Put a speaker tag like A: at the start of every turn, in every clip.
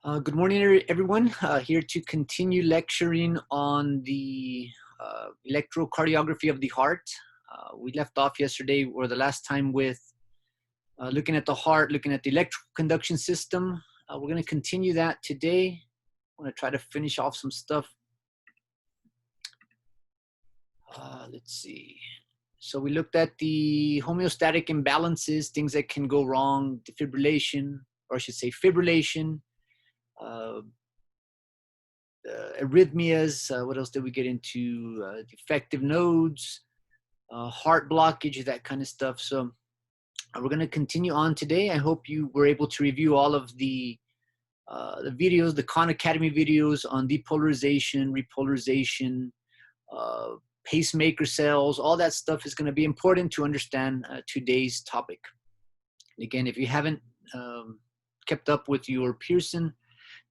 A: Good morning, everyone. Here to continue lecturing on the electrocardiography of the heart. We left off yesterday or the last time with looking at the heart, looking at the electrical conduction system. We're going to continue that today. I'm going to try to finish off some stuff. Let's see. So we looked at the homeostatic imbalances, things that can go wrong, defibrillation, or I should say fibrillation, arrhythmias. What else did we get into? Defective nodes, heart blockage, that kind of stuff. So we're going to continue on today. I hope you were able to review all of the videos, the Khan Academy videos on depolarization, repolarization, pacemaker cells. All that stuff is going to be important to understand today's topic. Again, if you haven't kept up with your Pearson,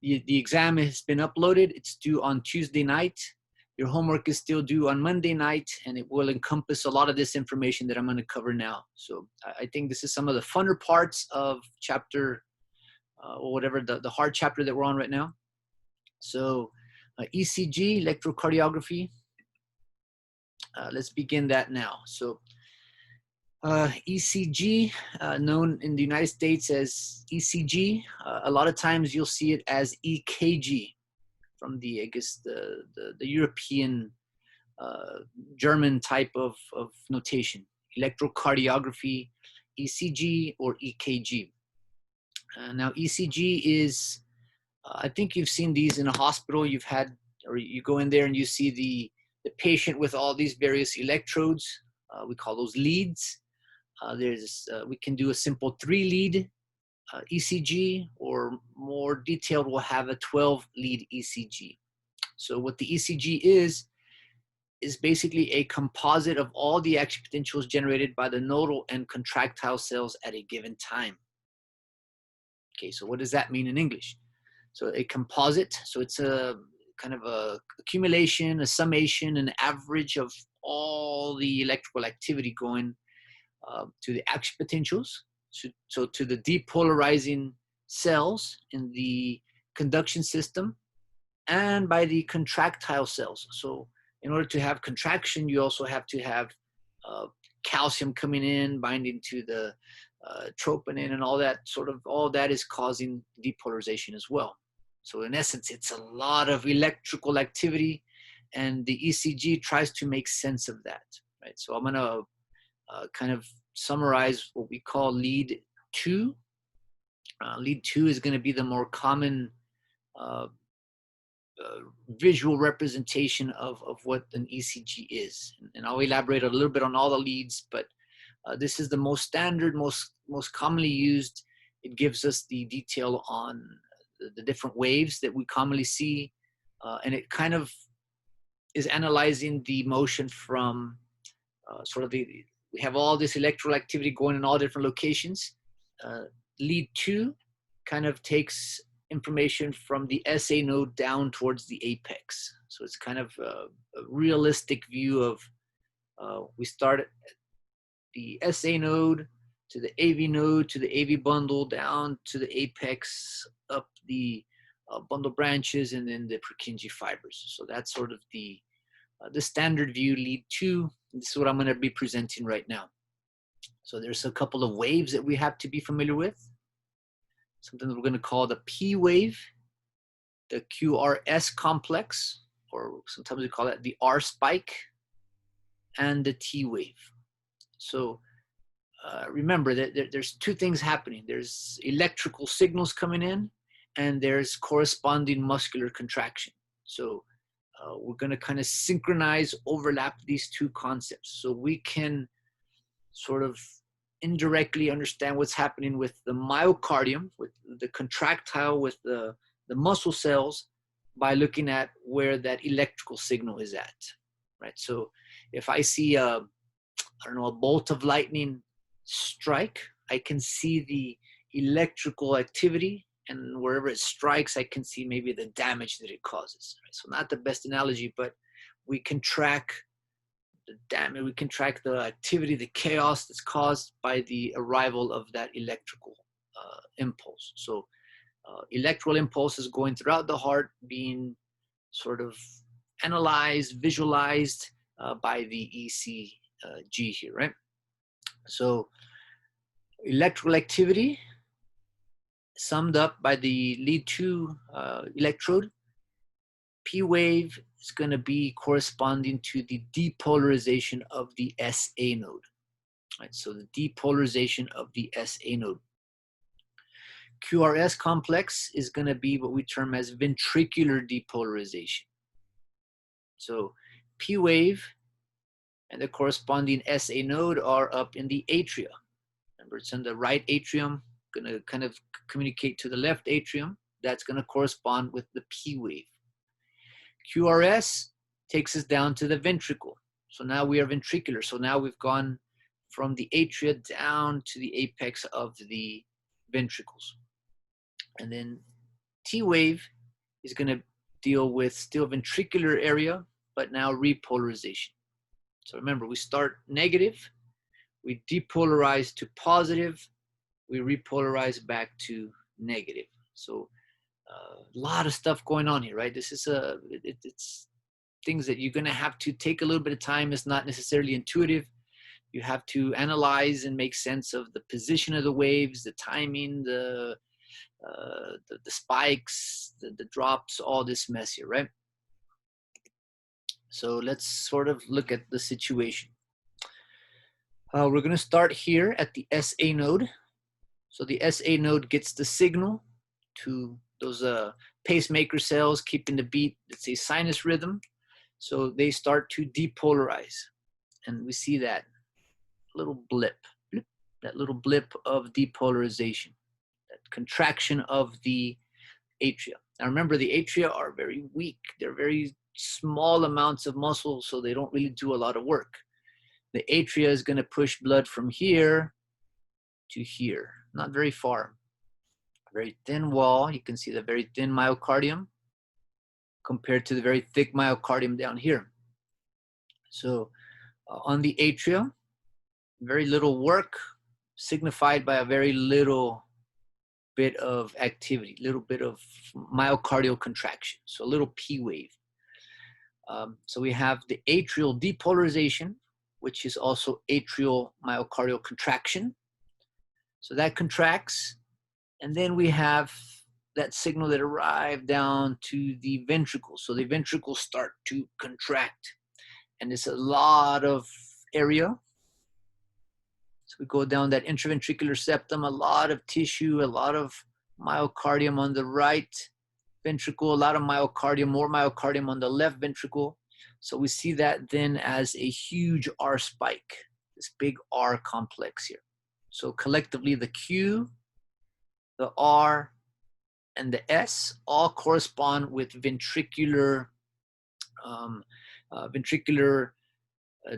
A: the exam has been uploaded. It's due on Tuesday night. Your homework is still due on Monday night, and it will encompass a lot of this information that I'm going to cover now. So I think this is some of the funner parts of chapter, or whatever, the hard chapter that we're on right now. So ECG, electrocardiography. Let's begin that now. So ECG, known in the United States as ECG, a lot of times you'll see it as EKG from the, I guess, the European German type of notation. Electrocardiography, ECG, or EKG. Now ECG is, I think you've seen these in a hospital. You've had, or you go in there and you see the patient with all these various electrodes. We call those leads. We can do a simple 3-lead ECG, or more detailed, we'll have a 12-lead ECG. So what the ECG is basically a composite of all the action potentials generated by the nodal and contractile cells at a given time. Okay, so what does that mean in English? So a composite, so it's a kind of a accumulation, a summation, an average of all the electrical activity going to the action potentials, so to the depolarizing cells in the conduction system, and by the contractile cells. So in order to have contraction, you also have to have calcium coming in, binding to the troponin, and all that is causing depolarization as well. So in essence, it's a lot of electrical activity, and the ECG tries to make sense of that, right? So I'm going to kind of summarize what we call lead 2. Lead 2 is going to be the more common visual representation of what an ECG is. And I'll elaborate a little bit on all the leads, but this is the most standard, most commonly used. It gives us the detail on the different waves that we commonly see, and it kind of is analyzing the motion from we have all this electrical activity going in all different locations. Lead 2 kind of takes information from the SA node down towards the apex. So it's kind of a realistic view of, we start at the SA node, to the AV node, to the AV bundle, down to the apex, up the bundle branches, and then the Purkinje fibers. So that's sort of the standard view, lead 2. This is what I'm going to be presenting right now. So there's a couple of waves that we have to be familiar with. Something that we're going to call the P wave, the QRS complex, or sometimes we call it the R spike, and the T wave. So remember that there's two things happening. There's electrical signals coming in, and there's corresponding muscular contraction. So we're going to kind of synchronize, overlap these two concepts, so we can sort of indirectly understand what's happening with the myocardium, with the contractile, with the muscle cells, by looking at where that electrical signal is at, right? So if I see a bolt of lightning strike, I can see the electrical activity, and wherever it strikes, I can see maybe the damage that it causes. Right? So not the best analogy, but we can track the damage, we can track the activity, the chaos that's caused by the arrival of that electrical impulse. So electrical impulses going throughout the heart being sort of analyzed, visualized by the ECG here, right? So electrical activity summed up by the lead 2 electrode. P wave is going to be corresponding to the depolarization of the SA node. Right, so the depolarization of the SA node. QRS complex is going to be what we term as ventricular depolarization. So P wave and the corresponding SA node are up in the atria. Remember, it's in the right atrium, going to kind of communicate to the left atrium. That's going to correspond with the P wave. QRS takes us down to the ventricle. So now we are ventricular. So now we've gone from the atria down to the apex of the ventricles. And then T wave is going to deal with still ventricular area, but now repolarization. So remember, we start negative, we depolarize to positive, we repolarize back to negative. So a lot of stuff going on here, right? This is it's things that you're going to have to take a little bit of time. It's not necessarily intuitive. You have to analyze and make sense of the position of the waves, the timing, the spikes, the drops, all this mess here, right? So let's sort of look at the situation. We're going to start here at the SA node. So the SA node gets the signal to those pacemaker cells keeping the beat, let's say sinus rhythm. So they start to depolarize. And we see that little blip, that little blip of depolarization, that contraction of the atria. Now remember, the atria are very weak. They're very small amounts of muscle, so they don't really do a lot of work. The atria is going to push blood from here to here, not very far. Very thin wall. You can see the very thin myocardium compared to the very thick myocardium down here. So on the atria, very little work signified by a very little bit of activity, little bit of myocardial contraction, so a little P wave. So we have the atrial depolarization, which is also atrial myocardial contraction. So that contracts, and then we have that signal that arrived down to the ventricles. So the ventricles start to contract, and it's a lot of area. So we go down that intraventricular septum, a lot of tissue, a lot of myocardium on the right ventricle, a lot of myocardium, more myocardium on the left ventricle. So we see that then as a huge R spike, this big R complex here. So collectively the Q, the R, and the S all correspond with ventricular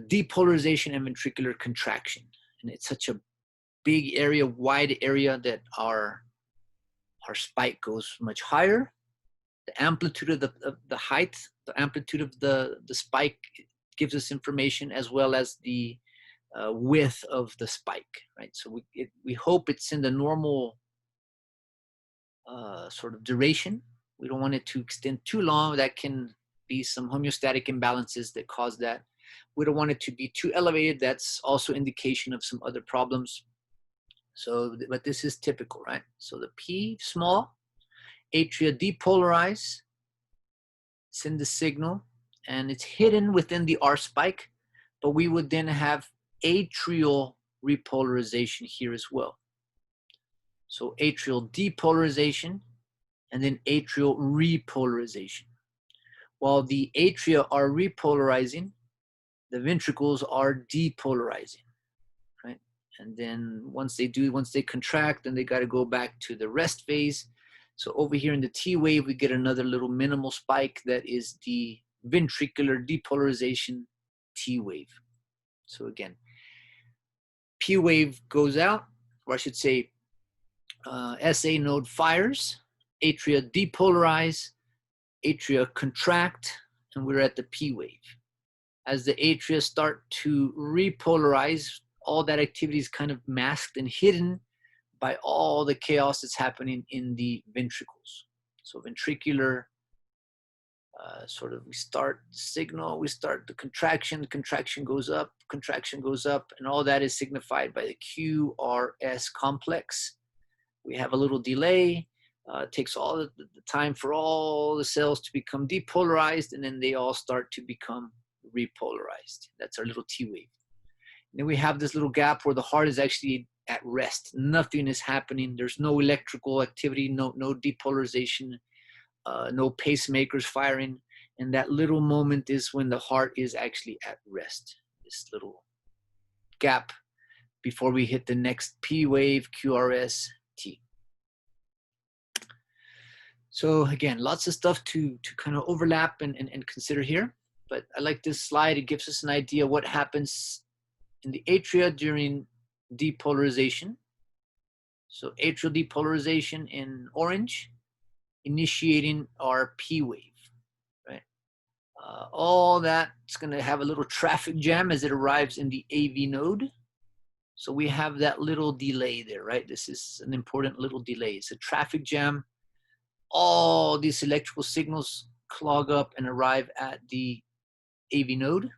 A: depolarization and ventricular contraction. And it's such a big area, wide area, that our spike goes much higher. The amplitude of the height, the amplitude of the spike gives us information, as well as the width of the spike, right? So we hope it's in the normal sort of duration. We don't want it to extend too long. That can be some homeostatic imbalances that cause that. We don't want it to be too elevated. That's also indication of some other problems. So, but this is typical, right? So the P small, atria depolarize, send the signal, and it's hidden within the R spike, but we would then have atrial repolarization here as well. So atrial depolarization and then atrial repolarization. While the atria are repolarizing, the ventricles are depolarizing, right? And then once they contract, then they got to go back to the rest phase. So over here in the T wave, we get another little minimal spike that is the ventricular depolarization T wave. So again, P wave goes out, or I should say SA node fires, atria depolarize, atria contract, and we're at the P wave. As the atria start to repolarize, all that activity is kind of masked and hidden by all the chaos that's happening in the ventricles. So ventricular, sort of, we start the signal, we start the contraction goes up, and all that is signified by the QRS complex. We have a little delay. It takes all the time for all the cells to become depolarized, and then they all start to become repolarized. That's our little T wave. And then we have this little gap where the heart is actually at rest. Nothing is happening. There's no electrical activity, no depolarization, no pacemakers firing. And that little moment is when the heart is actually at rest. This little gap before we hit the next P wave, QRS, T. So again, lots of stuff to kind of overlap and consider here. But I like this slide. It gives us an idea what happens in the atria during depolarization. So atrial depolarization in orange, initiating our P wave, right? All that's going to have a little traffic jam as it arrives in the AV node. So we have that little delay there, right? This is an important little delay. It's a traffic jam. All these electrical signals clog up and arrive at the AV node,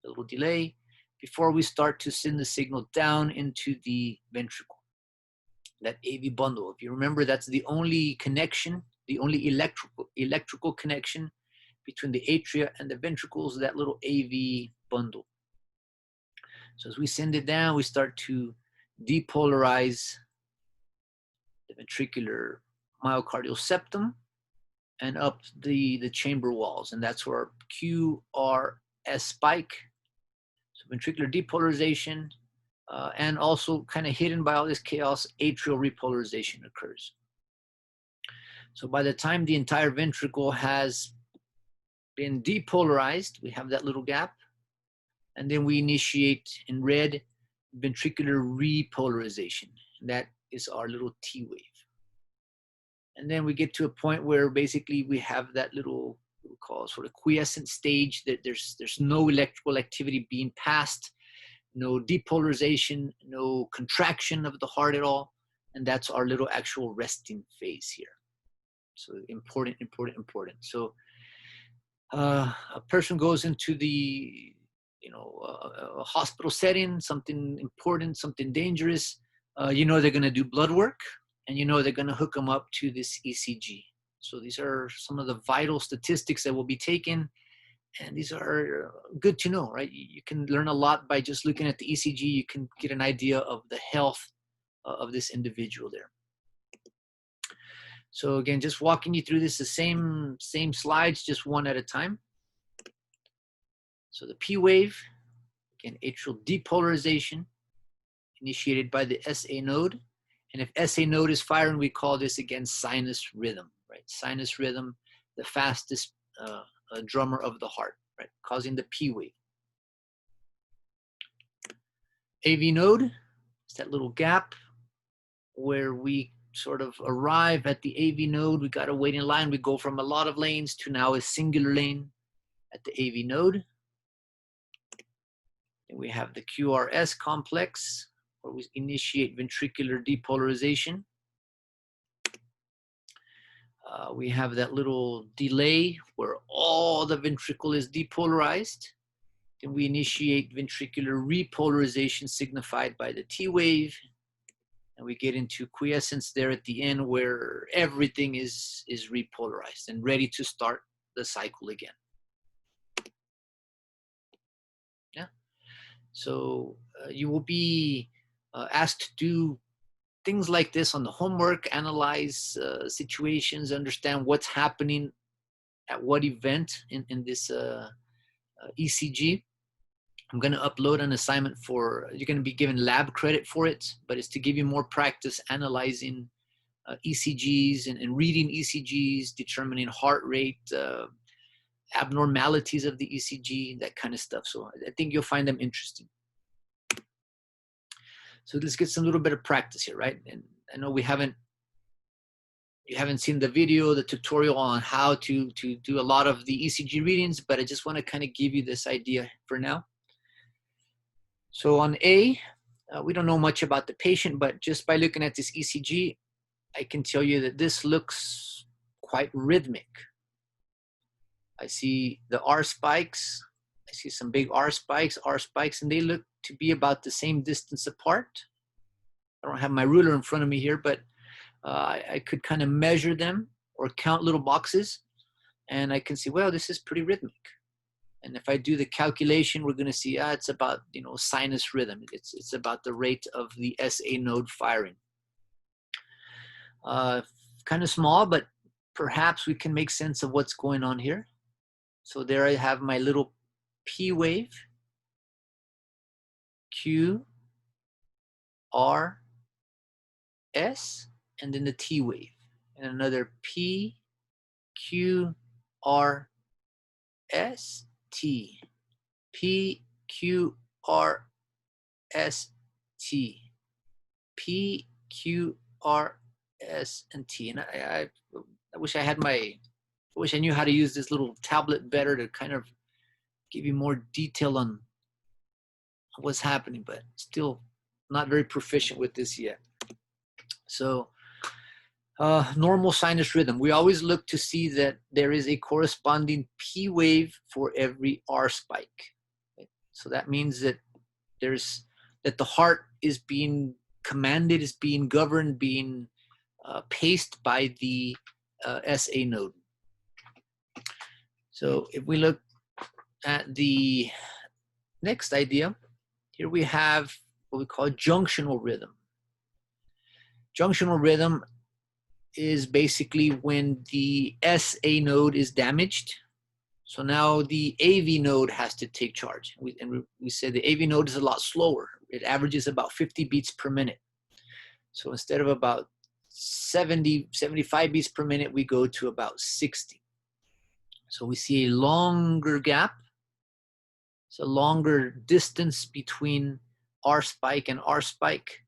A: a little delay, before we start to send the signal down into the ventricle, that AV bundle. If you remember, that's the only connection, the only electrical connection between the atria and the ventricles, that little AV bundle. So as we send it down, we start to depolarize the ventricular myocardial septum and up the chamber walls. And that's where our QRS spike, so ventricular depolarization, and also kind of hidden by all this chaos, atrial repolarization occurs. So by the time the entire ventricle has been depolarized, we have that little gap, and then we initiate in red ventricular repolarization. And that is our little T wave. And then we get to a point where basically we have that little, we'll call sort of quiescent stage, that there's no electrical activity being passed, no depolarization, no contraction of the heart at all. And that's our little actual resting phase here. So important. So a person goes into the, a hospital setting, something important, something dangerous, they're going to do blood work, and they're going to hook them up to this ECG. So these are some of the vital statistics that will be taken, and these are good to know, right? You can learn a lot by just looking at the ECG. You can get an idea of the health of this individual there. So again, just walking you through this, the same slides, just one at a time. So the P wave, again, atrial depolarization, initiated by the SA node. And if SA node is firing, we call this, again, sinus rhythm, right? Sinus rhythm, the fastest drummer of the heart, right? Causing the P wave. AV node is that little gap where we sort of arrive at the AV node. We got to wait in line. We go from a lot of lanes to now a singular lane at the AV node. And we have the QRS complex, where we initiate ventricular depolarization. We have that little delay where all the ventricle is depolarized. Then we initiate ventricular repolarization, signified by the T wave. And we get into quiescence there at the end, where everything is repolarized and ready to start the cycle again. Yeah. So you will be asked to do things like this on the homework, analyze situations, understand what's happening at what event in this ECG. I'm going to upload an assignment you're going to be given lab credit for it, but it's to give you more practice analyzing ECGs and reading ECGs, determining heart rate, abnormalities of the ECG, that kind of stuff. So I think you'll find them interesting. So let's get some little bit of practice here, right? And I know you haven't seen the video, the tutorial on how to do a lot of the ECG readings, but I just want to kind of give you this idea for now. So on A, We don't know much about the patient, but just by looking at this ECG, I can tell you that this looks quite rhythmic. I see the R spikes. I see some big R spikes, and they look to be about the same distance apart. I don't have my ruler in front of me here, but I could kind of measure them or count little boxes, and I can see, well, this is pretty rhythmic. And if I do the calculation, we're going to see it's about, sinus rhythm. It's about the rate of the SA node firing. Kind of small, but perhaps we can make sense of what's going on here. So there I have my little P wave, Q, R, S, and then the T wave, and another P, Q, R, S, T, P, Q, R, S, T, P, Q, R, S, and T. And I wish I knew how to use this little tablet better to kind of give you more detail on what's happening, but still not very proficient with this yet. So normal sinus rhythm. We always look to see that there is a corresponding P wave for every R spike. Okay? So that means that the heart is being commanded, is being governed, being paced by the SA node. So if we look at the next idea, here we have what we call junctional rhythm. Junctional rhythm is basically when the SA node is damaged. So now the AV node has to take charge. We said the AV node is a lot slower. It averages about 50 beats per minute. So instead of about 70, 75 beats per minute, we go to about 60. So we see a longer gap. It's a longer distance between R spike and R spike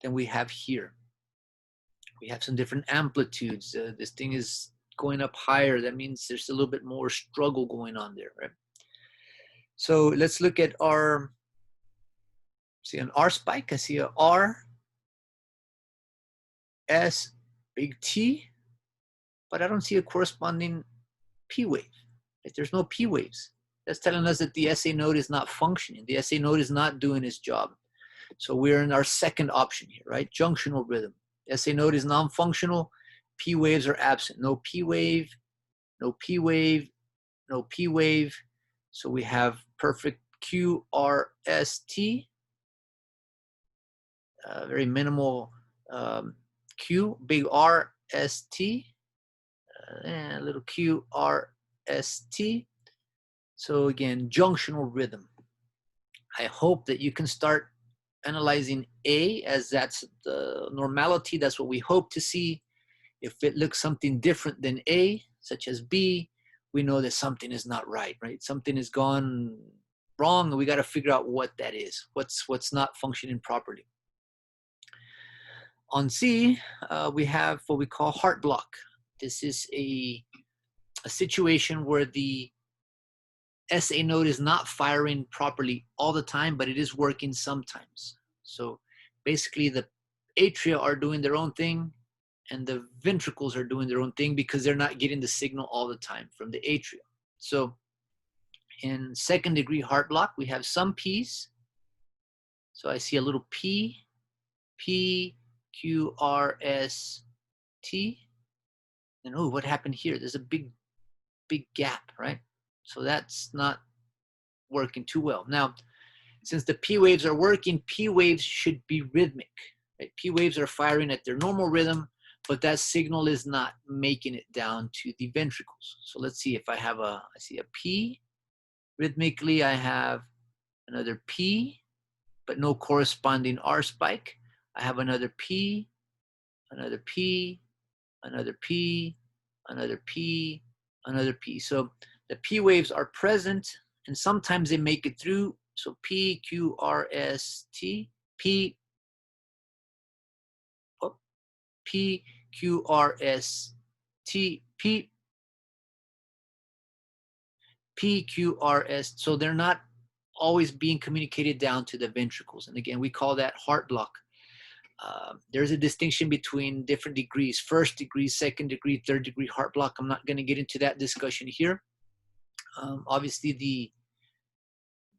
A: than we have here. We have some different amplitudes. This thing is going up higher. That means there's a little bit more struggle going on there, right? So let's look at see an R spike. I see a R, S, big T, but I don't see a corresponding P wave. If there's no P waves, that's telling us that the SA node is not functioning. The SA node is not doing its job. So we're in our second option here, right? Junctional rhythm. SA node is non-functional. P waves are absent. No P wave, no P wave, no P wave. So we have perfect Q, R, S, T. Very minimal Q, big R, S, T. And a little Q, R, S, T. So again, junctional rhythm. I hope that you can start analyzing A as that's the normality. That's what we hope to see. If it looks something different than A, such as B, we know that something is not right? Something has gone wrong, and we got to figure out what that is. What's not functioning properly. On C, we have what we call heart block. This is a situation where the SA node is not firing properly all the time, but it is working sometimes. So basically the atria are doing their own thing and the ventricles are doing their own thing because they're not getting the signal all the time from the atria. So in second degree heart block, we have some P's. So I see a little P, P, Q, R, S, T. And oh, what happened here? There's a big gap, right? So that's not working too well. Now, since the P waves are working, P waves should be rhythmic. Right? P waves are firing at their normal rhythm, but that signal is not making it down to the ventricles. So let's see if I see a P. Rhythmically, I have another P, but no corresponding R spike. I have another P, another P, another P, another P, another P. So the P waves are present, and sometimes they make it through. So P, Q, R, S, T, P, oh, P, Q, R, S, T, P, P, Q, R, S. So they're not always being communicated down to the ventricles. And again, we call that heart block. There's a distinction between different degrees: first degree, second degree, third degree heart block. I'm not going to get into that discussion here. Obviously,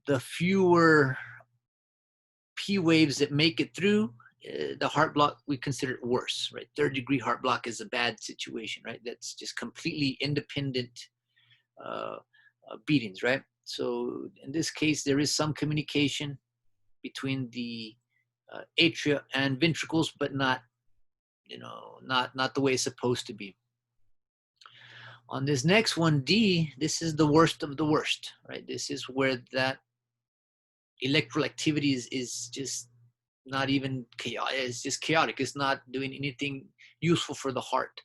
A: the fewer P waves that make it through the heart block, we consider it worse, right? Third degree heart block is a bad situation, right? That's just completely independent beatings, right? So in this case, there is some communication between the atria and ventricles, but not, not the way it's supposed to be. On this next one, D, this is the worst of the worst, right? This is where that electrical activity is just not even chaotic. It's just chaotic. It's not doing anything useful for the heart.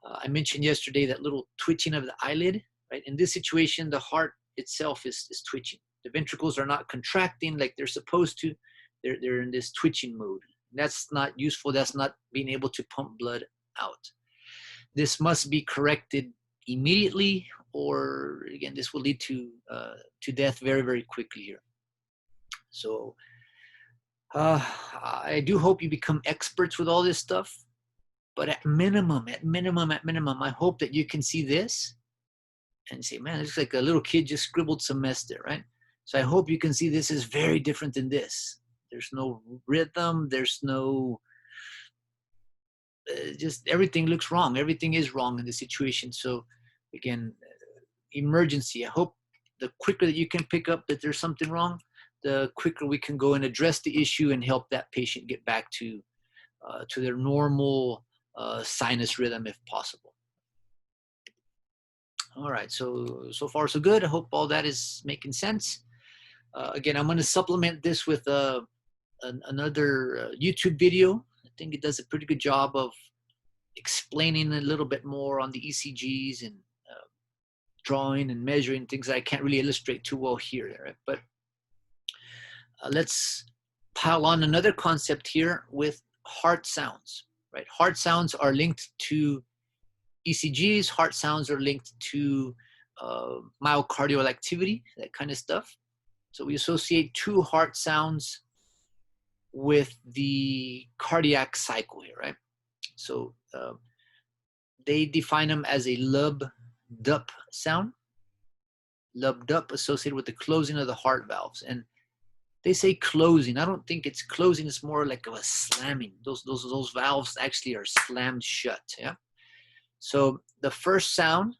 A: I mentioned yesterday that little twitching of the eyelid, right? In this situation, the heart itself is twitching. The ventricles are not contracting like they're supposed to. They're in this twitching mode. That's not useful. That's not being able to pump blood out. This must be corrected immediately, or again, this will lead to death very, very quickly here. So I do hope you become experts with all this stuff, but at minimum, I hope that you can see this and say, man, it looks like a little kid just scribbled some mess there, right? So I hope you can see this is very different than this. There's no rhythm. There's no, just everything looks wrong. Everything is wrong in the situation. So again, emergency. I hope the quicker that you can pick up that there's something wrong, the quicker we can go and address the issue and help that patient get back to their normal sinus rhythm if possible. All right, so far so good. I hope all that is making sense. Again, I'm going to supplement this with another YouTube video. I think it does a pretty good job of explaining a little bit more on the ECGs and drawing and measuring things that I can't really illustrate too well here, right? But let's pile on another concept here with heart sounds, right? Heart sounds are linked to ECGs. Heart sounds are linked to myocardial activity, that kind of stuff. So we associate two heart sounds with the cardiac cycle here, right? So they define them as a lub-dup sound. Lub-dup associated with the closing of the heart valves. And they say closing. I don't think it's closing. It's more like a slamming. Those valves actually are slammed shut, yeah? So the first sound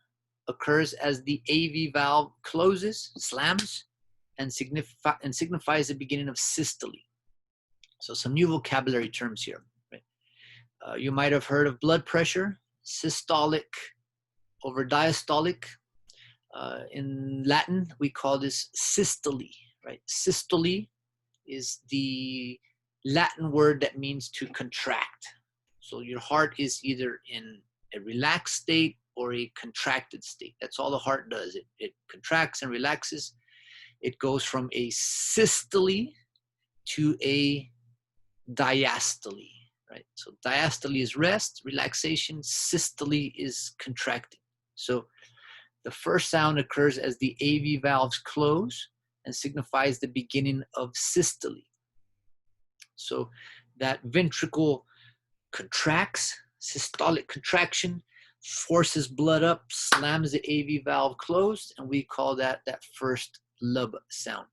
A: occurs as the AV valve closes, slams, and signifies the beginning of systole. So some new vocabulary terms here, right? You might have heard of blood pressure, systolic over diastolic. In Latin, we call this systole, right? Systole is the Latin word that means to contract. So your heart is either in a relaxed state or a contracted state. That's all the heart does. It contracts and relaxes. It goes from a systole to a diastole, right? So diastole is rest, relaxation. Systole is contracting. So the first sound occurs as the AV valves close and signifies the beginning of systole. So that ventricle contracts, systolic contraction, forces blood up, slams the AV valve closed, and we call that first lub sound.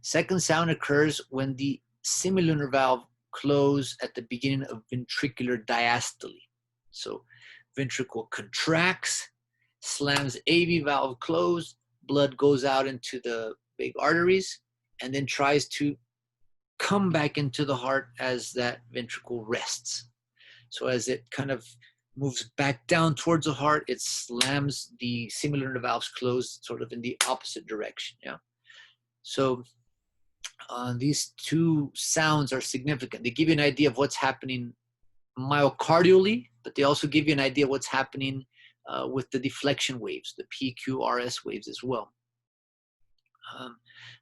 A: Second sound occurs when the semilunar valve close at the beginning of ventricular diastole. So ventricle contracts, slams AV valve closed, blood goes out into the big arteries, and then tries to come back into the heart as that ventricle rests. So as it kind of moves back down towards the heart, it slams the semilunar valves closed sort of in the opposite direction, yeah? So these two sounds are significant. They give you an idea of what's happening myocardially, but they also give you an idea of what's happening with the deflection waves, the PQRS waves as well.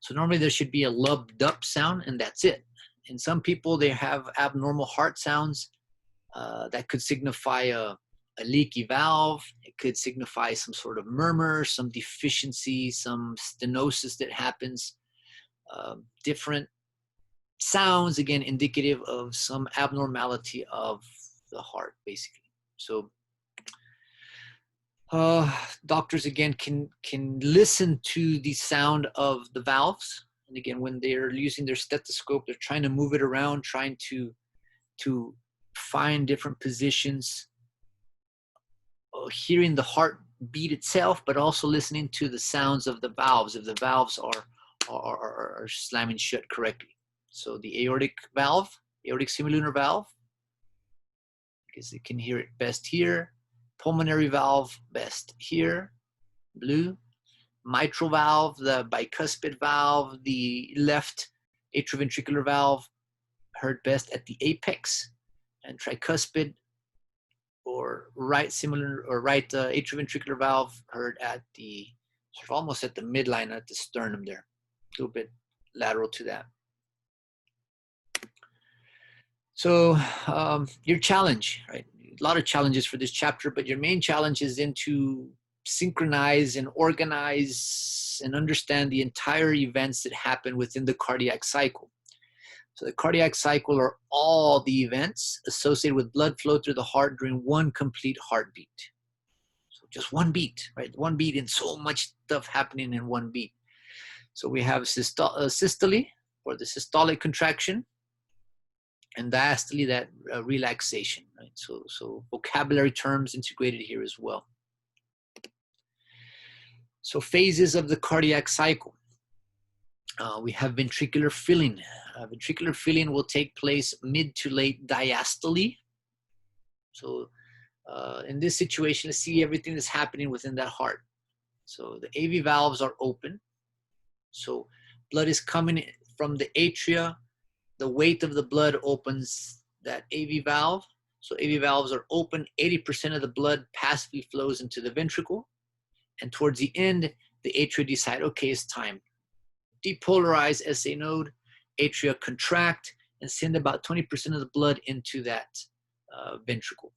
A: So normally there should be a lub-dup sound, and that's it. In some people, they have abnormal heart sounds that could signify a leaky valve. It could signify some sort of murmur, some deficiency, some stenosis that happens. Different sounds, again, indicative of some abnormality of the heart, basically. So doctors, again, can listen to the sound of the valves. And again, when they're using their stethoscope, they're trying to move it around, trying to find different positions, hearing the heartbeat itself, but also listening to the sounds of the valves, if the valves are slamming shut correctly. So the aortic valve, aortic semilunar valve, because they can hear it best here. Pulmonary valve, best here, blue. Mitral valve, the bicuspid valve, the left atrioventricular valve, heard best at the apex, and tricuspid or right similar or right atrioventricular valve heard at the sort of almost at the midline at the sternum there, a little bit lateral to that. So your challenge, right? A lot of challenges for this chapter, but your main challenge is then to synchronize and organize and understand the entire events that happen within the cardiac cycle. So the cardiac cycle are all the events associated with blood flow through the heart during one complete heartbeat. So just one beat, right? One beat and so much stuff happening in one beat. So we have systole, or the systolic contraction, and diastole, that relaxation, right? So vocabulary terms integrated here as well. So phases of the cardiac cycle. We have ventricular filling. Ventricular filling will take place mid to late diastole. So in this situation, let's see everything that's happening within that heart. So the AV valves are open. So blood is coming from the atria. The weight of the blood opens that AV valve. So AV valves are open. 80% of the blood passively flows into the ventricle. And towards the end, the atria decide, okay, it's time. Depolarize SA node, atria contract, and send about 20% of the blood into that ventricle.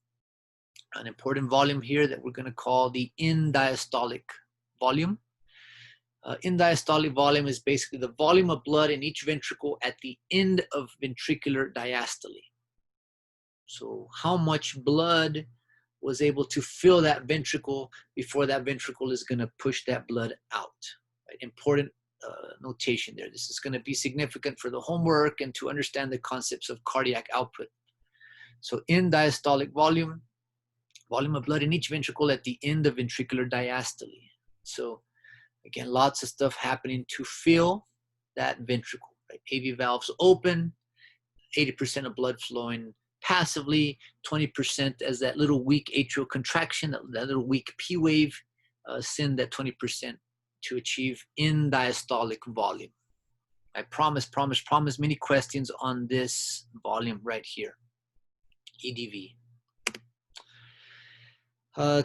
A: An important volume here that we're going to call the end-diastolic volume. End-diastolic volume is basically the volume of blood in each ventricle at the end of ventricular diastole. So how much blood was able to fill that ventricle before that ventricle is going to push that blood out. Right? Important notation there. This is going to be significant for the homework and to understand the concepts of cardiac output. So in diastolic volume, volume of blood in each ventricle at the end of ventricular diastole. So again, lots of stuff happening to fill that ventricle. Right? AV valves open, 80% of blood flowing passively, 20% as that little weak atrial contraction, that little weak P wave, send that 20% to achieve in diastolic volume. I promise many questions on this volume right here, EDV.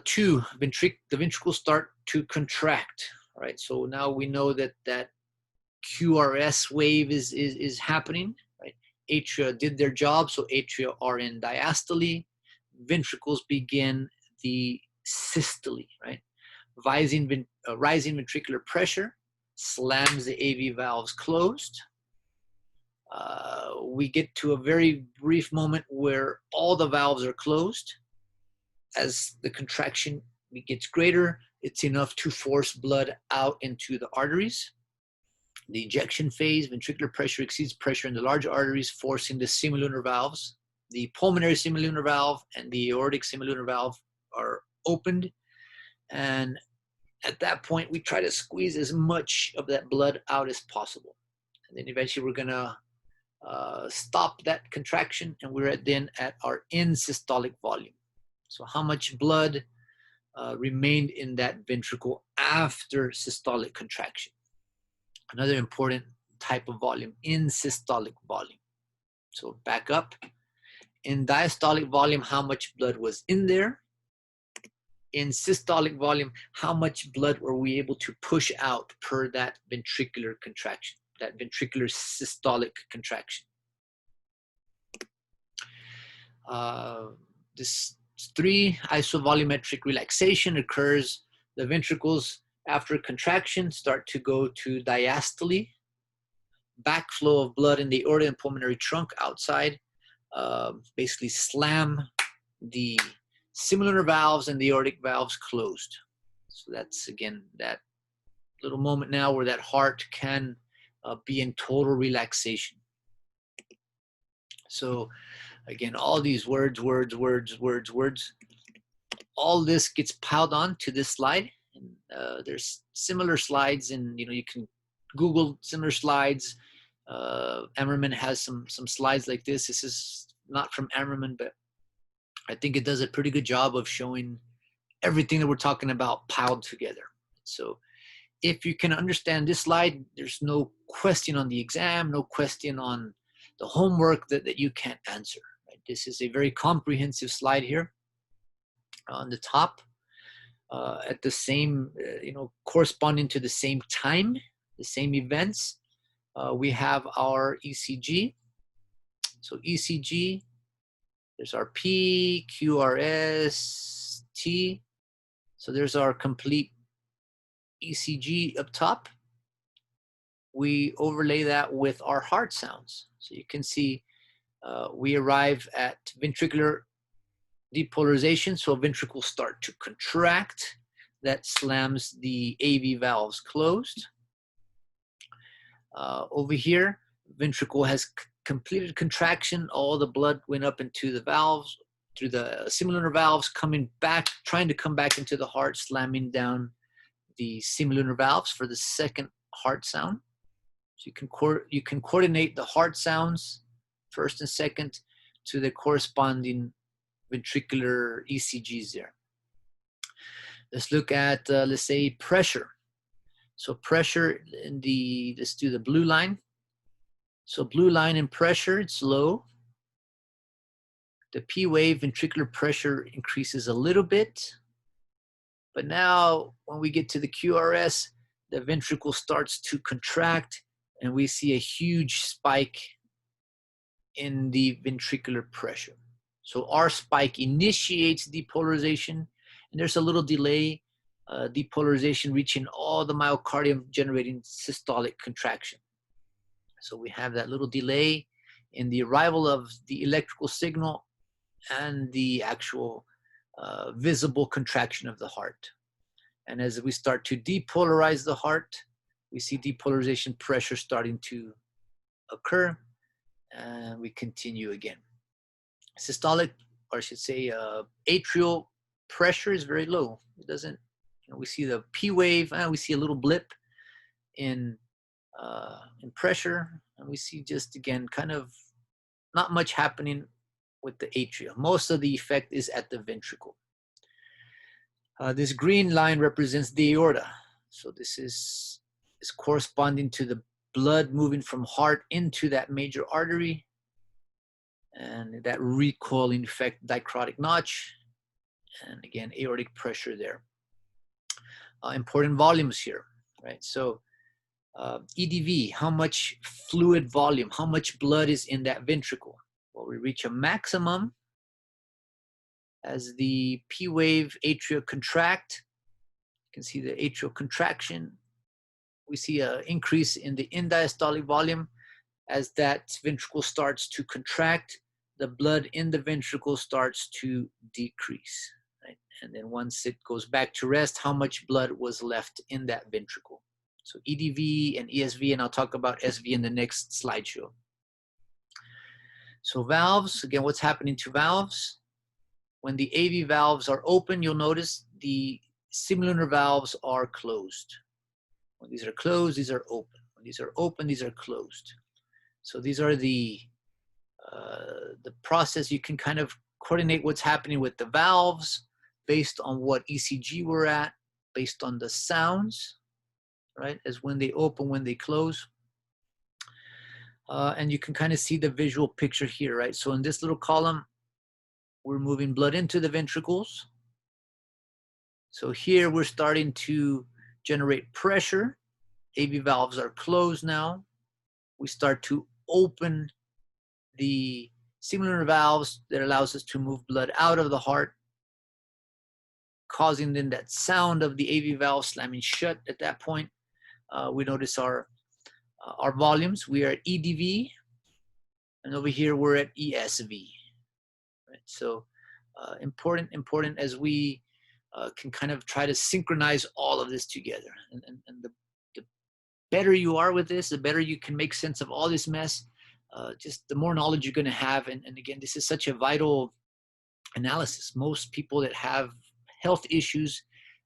A: 2, the ventricles start to contract. All right, so now we know that that QRS wave is happening. Right, atria did their job, so atria are in diastole. Ventricles begin the systole. Right, rising ventricular pressure slams the AV valves closed. We get to a very brief moment where all the valves are closed. As the contraction gets greater, it's enough to force blood out into the arteries. The ejection phase, ventricular pressure exceeds pressure in the large arteries, forcing the semilunar valves. The pulmonary semilunar valve and the aortic semilunar valve are opened. And at that point, we try to squeeze as much of that blood out as possible. And then eventually we're going to stop that contraction, and we're then at our end systolic volume. So how much blood remained in that ventricle after systolic contraction? Another important type of volume, in systolic volume. So back up. In diastolic volume, how much blood was in there? In systolic volume, how much blood were we able to push out per that ventricular contraction, that ventricular systolic contraction? This 3, isovolumetric relaxation occurs. The ventricles, after contraction, start to go to diastole, backflow of blood in the aorta and pulmonary trunk outside, basically slam the semilunar valves and the aortic valves closed. So that's, again, that little moment now where that heart can be in total relaxation. So again, all these words, all this gets piled on to this slide. And there's similar slides, and you can Google similar slides. Ammerman has some slides like this. This is not from Ammerman, but I think it does a pretty good job of showing everything that we're talking about piled together. So if you can understand this slide, there's no question on the exam, no question on the homework that you can't answer. Right? This is a very comprehensive slide here. On the top, at the same, corresponding to the same time, the same events, we have our ECG. So ECG, there's our P, Q, R, S, T. So there's our complete ECG up top. We overlay that with our heart sounds. So you can see we arrive at ventricular depolarization. So ventricles start to contract. That slams the AV valves closed. Over here, ventricle has completed contraction. All the blood went up into the valves, through the semilunar valves, coming back, trying to come back into the heart, slamming down the semilunar valves for the second heart sound. So you can coordinate the heart sounds, first and second, to the corresponding ventricular ECGs there. Let's look at, let's say, pressure. So pressure in the, let's do the blue line. So blue line in pressure, it's low. The P wave ventricular pressure increases a little bit. But now when we get to the QRS, the ventricle starts to contract and we see a huge spike in the ventricular pressure. So our spike initiates depolarization, and there's a little delay, depolarization reaching all the myocardium, generating systolic contraction. So we have that little delay in the arrival of the electrical signal and the actual visible contraction of the heart. And as we start to depolarize the heart, we see depolarization pressure starting to occur, and we continue again. Systolic, or I should say atrial pressure is very low. It doesn't, we see the P wave, and we see a little blip in pressure, and we see just, again, kind of not much happening with the atria. Most of the effect is at the ventricle. This green line represents the aorta. So this is corresponding to the blood moving from heart into that major artery, and that recoiling effect, dicrotic notch, and again, aortic pressure there. Important volumes here, right? So EDV, how much fluid volume, how much blood is in that ventricle? Well, we reach a maximum as the P wave atria contract. You can see the atrial contraction. We see an increase in the end-diastolic volume. As that ventricle starts to contract, the blood in the ventricle starts to decrease, right? And then once it goes back to rest, how much blood was left in that ventricle? So EDV and ESV, and I'll talk about SV in the next slideshow. So valves, again, what's happening to valves? When the AV valves are open, you'll notice the semilunar valves are closed. When these are closed, these are open. When these are open, these are closed. So these are the process. You can kind of coordinate what's happening with the valves based on what ECG we're at, based on the sounds, right? As when they open, when they close. And you can kind of see the visual picture here, right? So in this little column, we're moving blood into the ventricles. So here we're starting to generate pressure. AV valves are closed now. We start to open the semilunar valves that allows us to move blood out of the heart. causing then that sound of the AV valve slamming shut at that point. We notice our volumes. We are at EDV, and over here we're at ESV. Right? So important as we can kind of try to synchronize all of this together. And the better you are with this, the better you can make sense of all this mess. Just the more knowledge you're going to have. And again, this is such a vital analysis. Most people that have health issues,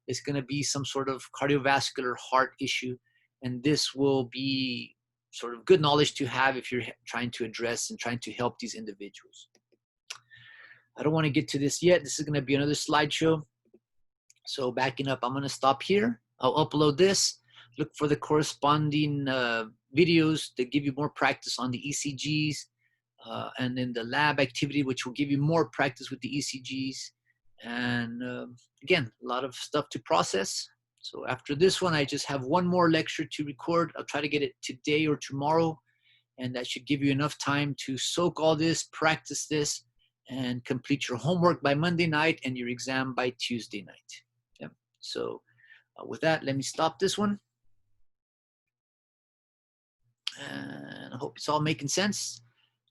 A: it's going to be some sort of cardiovascular heart issue. And this will be sort of good knowledge to have if you're trying to address and trying to help these individuals. I don't want to get to this yet. This is going to be another slideshow. So backing up, I'm going to stop here. I'll upload this. Look for the corresponding videos that give you more practice on the ECGs, and then the lab activity, which will give you more practice with the ECGs. And again, a lot of stuff to process. So after this one, I just have one more lecture to record. I'll try to get it today or tomorrow, and that should give you enough time to soak all this, practice this, and complete your homework by Monday night and your exam by Tuesday night. Yeah. So with that, let me stop this one. And I hope it's all making sense.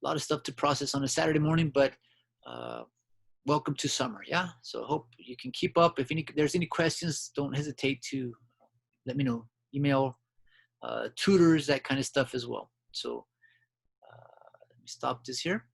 A: A lot of stuff to process on a Saturday morning, but welcome to summer, yeah? So I hope you can keep up. If there's any questions, don't hesitate to let me know. Email, tutors, that kind of stuff as well. So let me stop this here.